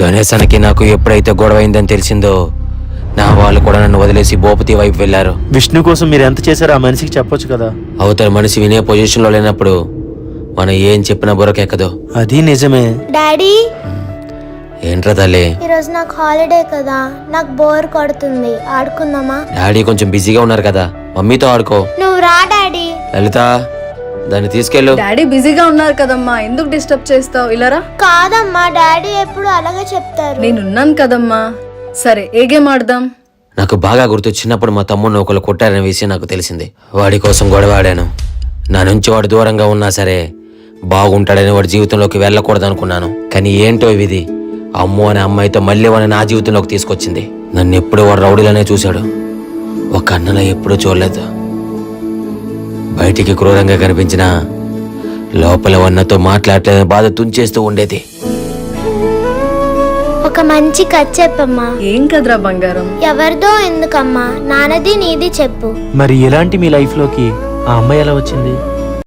గణేశానికి నాకు ఎప్పుడైతే గొడవ అయిందని తెలిసిందో నా వాళ్ళు కూడా నన్ను వదిలేసి భూపతి వైపు వెళ్లారు. విష్ణు కోసం మీరు ఎంత చేశారో ఆ మనిషికి చెప్పొచ్చు కదా. అవతల మనిషి వినే పొజిషన్లో లేనప్పుడు మనం ఏం చెప్పినా బుర్రకెక్కదు. అది నిజమే. డాడీ, ఏంట్రా తల్లి? ఈరోజు నాకు హాలిడే కదా, నాకు బోర్ కొడుతుంది, ఆడుకుందామా? డాడీ కొంచెం బిజీగా ఉన్నారు కదా, మమ్మీతో ఆడుకో. నువ్వు రా డాడీ. లలిత, దాన్ని తీసుకెళ్ళు. డాడీ బిజీగా ఉన్నారు కదమ్మా, ఎందుకు డిస్టర్బ్ చేస్తావు? ఇలారా. కాదమ్మా, డాడీ ఎప్పుడు అలాగే చెప్తారు. నేనున్నాను కదమ్మా. సరే, ఏ గేమ్ ఆడదాం? నాకు బాగా గుర్తు, చిన్నప్పుడు మా తమ్ముడిని ఒకళ్ళు కొట్టారనే విషయం నాకు తెలిసింది. వాడి కోసం గొడవ ఆడాను. నా నుంచి వాడు దూరంగా ఉన్నా సరే బాగుంటాడని వాడి జీవితంలోకి వెళ్ళకూడదు అనుకున్నాను. కానీ ఏంటో విధి అమ్మో అనే అమ్మాయితో మళ్ళీ వాడిని నా జీవితంలోకి తీసుకొచ్చింది. నన్ను ఎప్పుడు వాడు రౌడీలోనే చూశాడు, ఒక అన్నలా ఎప్పుడూ చూడలేదు. బయటికి క్రూరంగా కనిపించినా లోపల వన్నతో మాట్లాడలేదని బాధ తుంచేస్తూ ఉండేది. ఒక మంచి కథ చెప్పమ్మా. ఏం కదరా బంగారం? ఎవరిదో ఎందుకమ్మా, నాన్నది నీది చెప్పు. మరి ఇలాంటి మీ లైఫ్ లోకి ఆ అమ్మాయి ఎలా వచ్చింది?